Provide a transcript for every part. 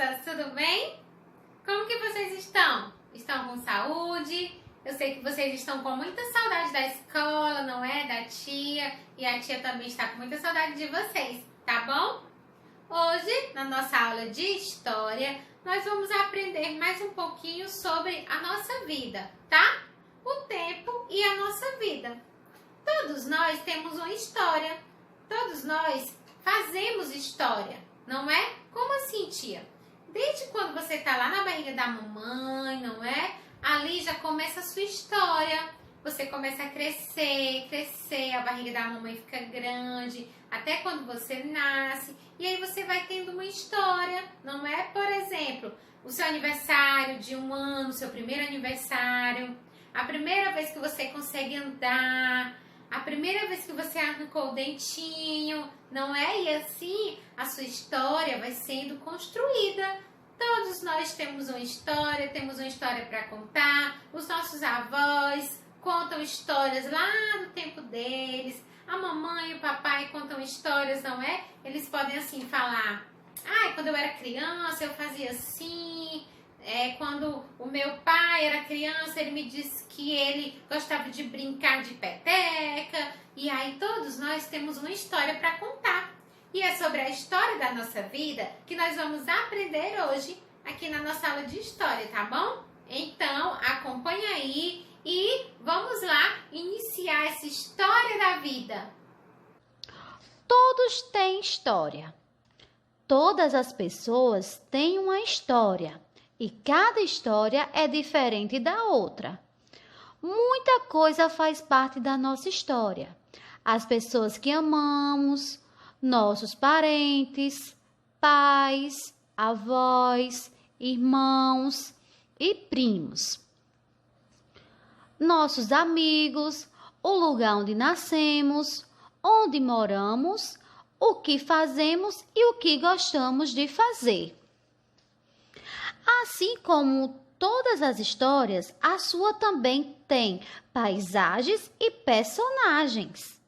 crianças, tudo bem? Como que vocês estão? Estão com saúde? Eu sei que vocês estão com muita saudade da escola, não é? Da tia. E a tia também está com muita saudade de vocês, tá bom? Hoje, na nossa aula de história, nós vamos aprender mais um pouquinho sobre a nossa vida, tá? O tempo e a nossa vida. Todos nós temos uma história. Todos nós fazemos história, não é? Como assim, tia? Desde quando você está lá na barriga da mamãe, não é? Ali já começa a sua história. Você começa a crescer, a barriga da mamãe fica grande, até quando você nasce. E aí você vai tendo uma história, não é? Por exemplo, o seu aniversário de 1 ano, seu primeiro aniversário, a primeira vez que você consegue andar, a primeira vez que você arrancou o dentinho, não é? E assim a sua história vai sendo construída. Todos nós temos uma história para contar. Os nossos avós contam histórias lá no tempo deles. A mamãe e o papai contam histórias, não é? Eles podem assim falar: quando eu era criança eu fazia assim. Quando o meu pai era criança, ele me disse que ele gostava de brincar de peteca. E aí todos nós temos uma história para contar. E é sobre a história da nossa vida que nós vamos aprender hoje aqui na nossa aula de história, tá bom? Então, acompanha aí e vamos lá iniciar essa história da vida. Todos têm história. Todas as pessoas têm uma história. E cada história é diferente da outra. Muita coisa faz parte da nossa história. As pessoas que amamos, nossos parentes, pais, avós, irmãos e primos. Nossos amigos, o lugar onde nascemos, onde moramos, o que fazemos e o que gostamos de fazer. Assim como todas as histórias, a sua também tem paisagens e personagens.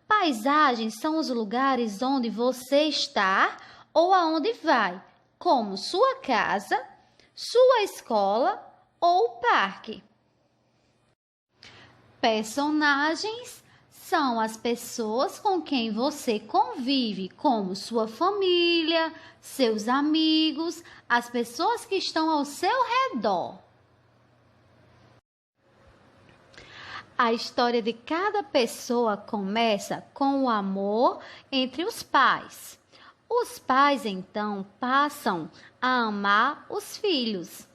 Paisagens são os lugares onde você está ou aonde vai, como sua casa, sua escola ou parque. Personagens são as pessoas com quem você convive, como sua família, seus amigos, as pessoas que estão ao seu redor. A história de cada pessoa começa com o amor entre os pais. Os pais, então, passam a amar os filhos.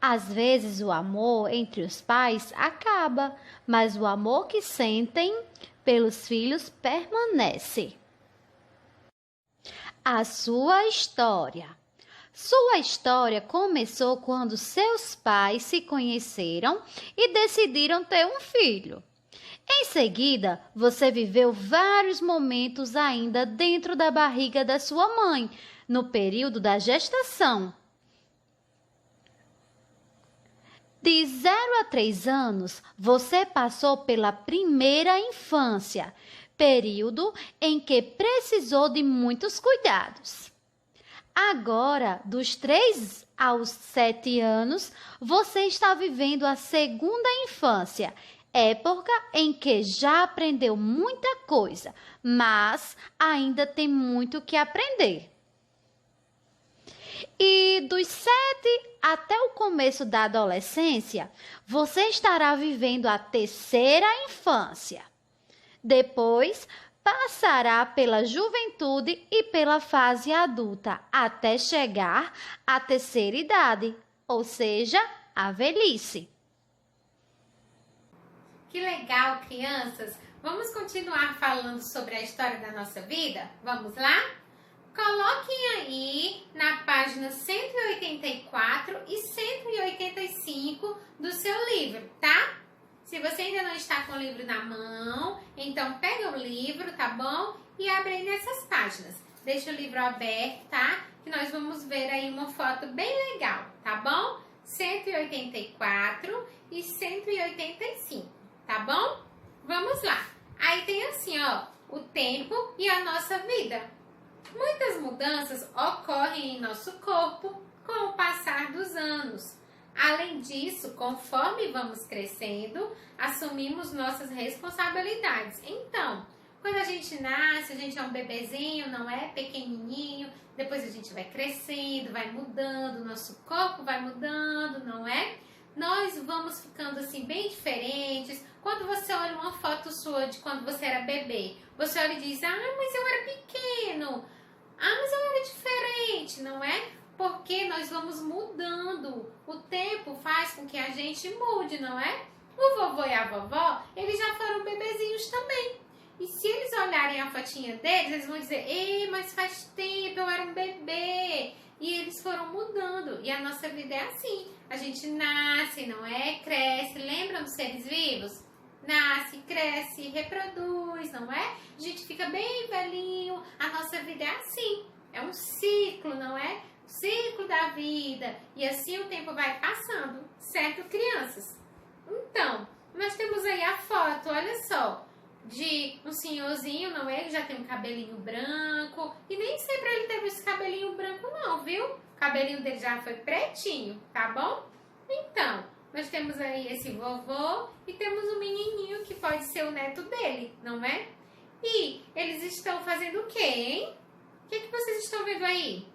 Às vezes o amor entre os pais acaba, mas o amor que sentem pelos filhos permanece. A sua história. Sua história começou quando seus pais se conheceram e decidiram ter um filho. Em seguida, você viveu vários momentos ainda dentro da barriga da sua mãe, no período da gestação. De 0 a 3 anos, você passou pela primeira infância, período em que precisou de muitos cuidados. Agora, dos 3 aos 7 anos, você está vivendo a segunda infância, época em que já aprendeu muita coisa, mas ainda tem muito que aprender. E dos 7 até o começo da adolescência, você estará vivendo a terceira infância. Depois, passará pela juventude e pela fase adulta, até chegar à terceira idade, ou seja, a velhice. Que legal, crianças! Vamos continuar falando sobre a história da nossa vida? Vamos lá? Coloquem aí na página 184 e 185 do seu livro, tá? Se você ainda não está com o livro na mão, então pega o livro, tá bom? E abre aí nessas páginas. Deixa o livro aberto, tá? Que nós vamos ver aí uma foto bem legal, tá bom? 184 e 185, tá bom? Vamos lá. Aí tem assim, ó, o tempo e a nossa vida. Muitas mudanças ocorrem em nosso corpo com o passar dos anos. Além disso, conforme vamos crescendo, assumimos nossas responsabilidades. Então, quando a gente nasce, a gente é um bebezinho, não é? Pequenininho, depois a gente vai crescendo, vai mudando, nosso corpo vai mudando, não é? Nós vamos ficando assim bem diferentes. Quando você olha uma foto sua de quando você era bebê, você olha e diz, mas eu era pequeno, mas eu era diferente, não é? Porque nós vamos mudando. O tempo faz com que a gente mude, não é? O vovô e a vovó, eles já foram bebezinhos também. E se eles olharem a fotinha deles, eles vão dizer, ei, mas faz tempo, eu era um bebê. E eles foram mudando. E a nossa vida é assim. A gente nasce, não é? Cresce. Lembram dos seres vivos? Nasce, cresce, reproduz, não é? A gente fica bem velhinho. A nossa vida é assim. É um ciclo, não é? O ciclo da vida. E assim o tempo vai passando, certo, crianças? Então, nós temos aí a foto, olha só, de um senhorzinho, não é? Ele já tem um cabelinho branco. E nem sempre ele teve esse cabelinho branco não, viu? O cabelinho dele já foi pretinho, tá bom? Então, nós temos aí esse vovô e temos um menininho que pode ser o neto dele, não é? E eles estão fazendo o quê, hein? O que vocês estão vendo aí?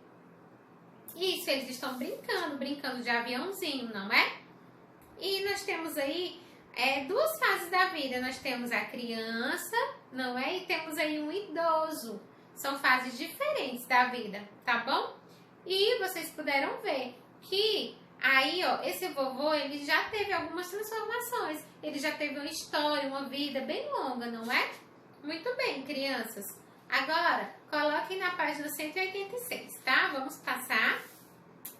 Isso, eles estão brincando de aviãozinho, não é? E nós temos aí duas fases da vida. Nós temos a criança, não é? E temos aí um idoso. São fases diferentes da vida, tá bom? E vocês puderam ver que aí, ó, esse vovô, ele já teve algumas transformações. Ele já teve uma história, uma vida bem longa, não é? Muito bem, crianças. Agora, coloquem na página 186, tá? Vamos passar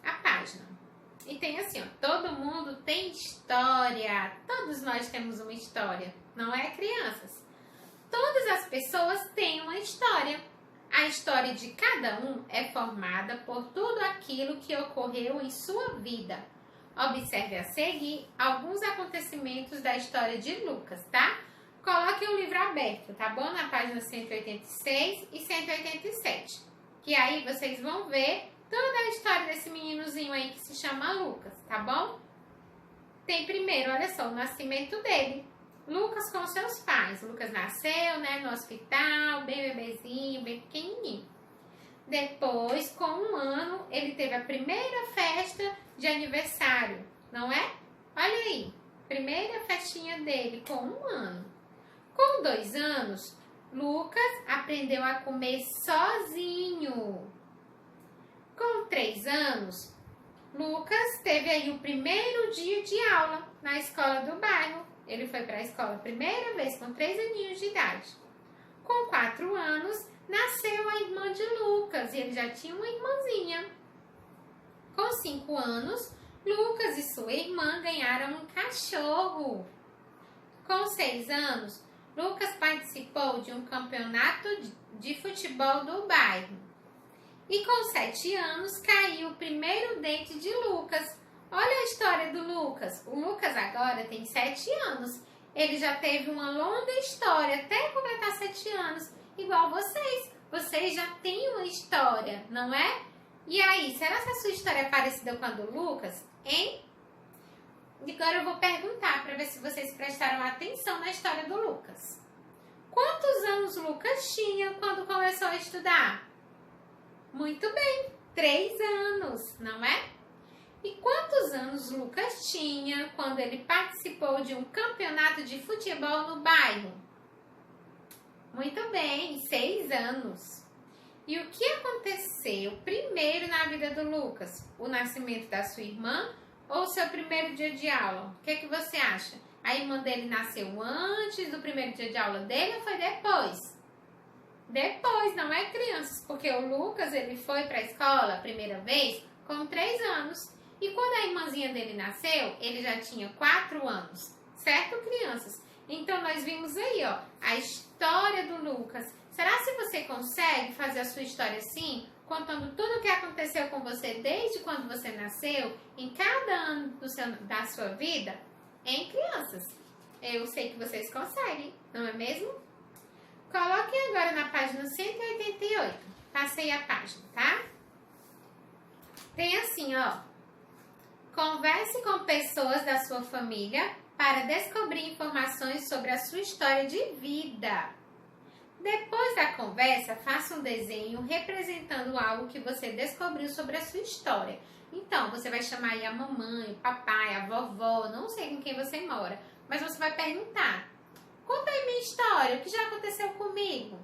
a página. E tem assim, ó, todo mundo tem história. Todos nós temos uma história, não é, crianças? Todas as pessoas têm uma história. A história de cada um é formada por tudo aquilo que ocorreu em sua vida. Observe a seguir alguns acontecimentos da história de Lucas, tá? Coloque o livro aberto, tá bom? Na página 186 e 187. Que aí vocês vão ver toda a história desse meninozinho aí que se chama Lucas, tá bom? Tem primeiro, olha só, o nascimento dele. Lucas com seus pais. Lucas nasceu, né, no hospital, bem bebezinho, bem pequenininho. Depois, com 1 ano, ele teve a primeira festa de aniversário, não é? Olha aí, primeira festinha dele com 1 ano. Com 2 anos, Lucas aprendeu a comer sozinho. Com 3 anos, Lucas teve aí o primeiro dia de aula na escola do bairro. Ele foi para a escola a primeira vez com 3 aninhos de idade. Com 4 anos, nasceu a irmã de Lucas e ele já tinha uma irmãzinha. Com 5 anos, Lucas e sua irmã ganharam um cachorro. Com 6 anos, Lucas participou de um campeonato de futebol do bairro. E com 7 anos, caiu o primeiro dente de Lucas. Olha a história do Lucas. O Lucas agora tem 7 anos. Ele já teve uma longa história até completar 7 anos. Igual vocês. Vocês já têm uma história, não é? E aí, será que a sua história é parecida com a do Lucas? Hein? Agora eu vou perguntar para ver se vocês prestaram atenção na história do Lucas. Quantos anos Lucas tinha quando começou a estudar? Muito bem, 3 anos, não é? E quantos anos Lucas tinha quando ele participou de um campeonato de futebol no bairro? Muito bem, 6 anos. E o que aconteceu primeiro na vida do Lucas? O nascimento da sua irmã ou o seu primeiro dia de aula? O que você acha? A irmã dele nasceu antes do primeiro dia de aula dele ou foi depois? Depois, não é, crianças? Porque o Lucas, ele foi para a escola a primeira vez com 3 anos. E quando a irmãzinha dele nasceu, ele já tinha 4 anos. Certo, crianças? Então, nós vimos aí, ó, a história do Lucas. Será que você consegue fazer a sua história assim? Contando tudo o que aconteceu com você desde quando você nasceu, em cada ano da sua vida? Hein, crianças? Eu sei que vocês conseguem, não é mesmo? Coloquem agora na página 188. Passei a página, tá? Tem assim, ó. Converse com pessoas da sua família para descobrir informações sobre a sua história de vida. Depois da conversa, faça um desenho representando algo que você descobriu sobre a sua história. Então, você vai chamar aí a mamãe, o papai, a vovó, não sei com quem você mora, mas você vai perguntar: conta aí minha história, o que já aconteceu comigo?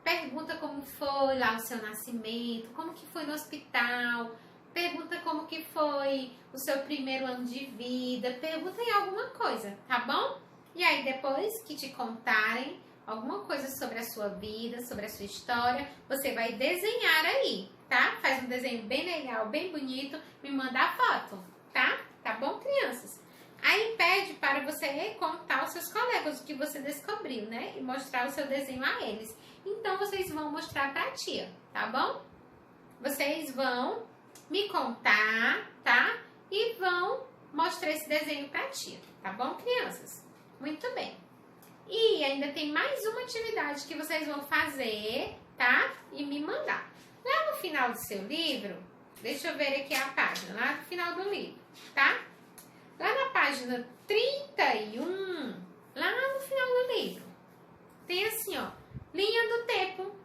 Pergunta como foi lá o seu nascimento, como que foi no hospital, pergunta como que foi o seu primeiro ano de vida, pergunta aí alguma coisa, tá bom? E aí depois que te contarem alguma coisa sobre a sua vida, sobre a sua história, você vai desenhar aí, tá? Faz um desenho bem legal, bem bonito, me manda a foto, tá? Tá bom, crianças? Aí pede para você contar aos seus colegas o que você descobriu, né? E mostrar o seu desenho a eles. Então, vocês vão mostrar pra tia, tá bom? Vocês vão me contar, tá? E vão mostrar esse desenho pra tia, tá bom, crianças? Muito bem. E ainda tem mais uma atividade que vocês vão fazer, tá? E me mandar. Lá no final do seu livro, deixa eu ver aqui a página, lá no final do livro, tá? Lá na página 31, lá no final do livro, tem assim, ó, linha do tempo.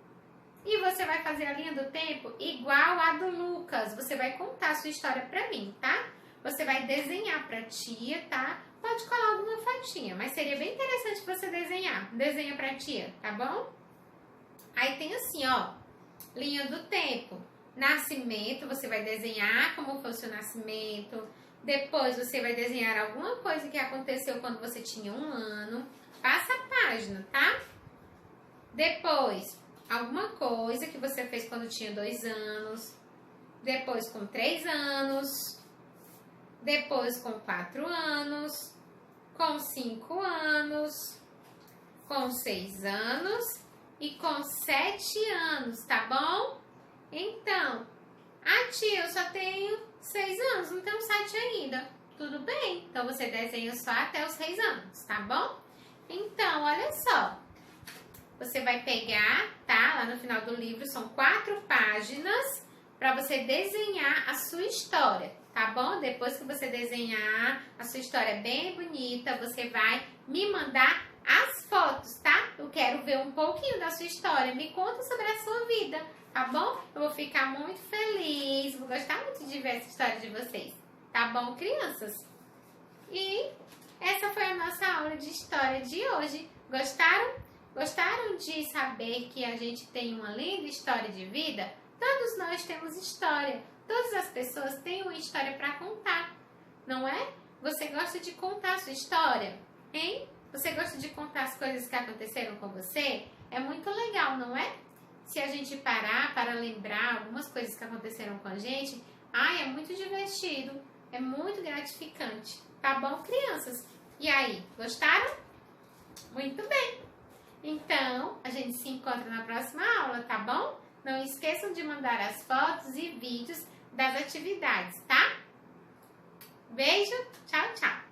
E você vai fazer a linha do tempo igual a do Lucas. Você vai contar a sua história pra mim, tá? Você vai desenhar pra tia, tá? Pode colar alguma fotinha, mas seria bem interessante você desenhar. Desenha pra tia, tá bom? Aí tem assim, ó, linha do tempo. Nascimento, você vai desenhar como foi o seu nascimento. Depois você vai desenhar alguma coisa que aconteceu quando você tinha 1 ano. Passa a página, tá? Depois, alguma coisa que você fez quando tinha 2 anos. Depois com 3 anos. Depois com 4 anos. Com 5 anos. Com 6 anos. E com 7 anos, tá bom? Então, tia, eu só tenho 6 anos, não tenho 7 ainda. Tudo bem, então você desenha só até os 6 anos, tá bom? Então, olha só. Você vai pegar, tá? Lá no final do livro são 4 páginas para você desenhar a sua história, tá bom? Depois que você desenhar a sua história bem bonita, você vai me mandar as fotos, tá? Eu quero ver um pouquinho da sua história. Me conta sobre a sua vida, tá bom? Eu vou ficar muito feliz, vou gostar muito de ver essa história de vocês, tá bom, crianças? E essa foi a nossa aula de história de hoje. Gostaram? Gostaram de saber que a gente tem uma linda história de vida? Todos nós temos história. Todas as pessoas têm uma história para contar, não é? Você gosta de contar a sua história, hein? Você gosta de contar as coisas que aconteceram com você? É muito legal, não é? Se a gente parar para lembrar algumas coisas que aconteceram com a gente, é muito divertido, é muito gratificante. Tá bom, crianças? E aí, gostaram? Muito bem! Então, a gente se encontra na próxima aula, tá bom? Não esqueçam de mandar as fotos e vídeos das atividades, tá? Beijo, tchau, tchau!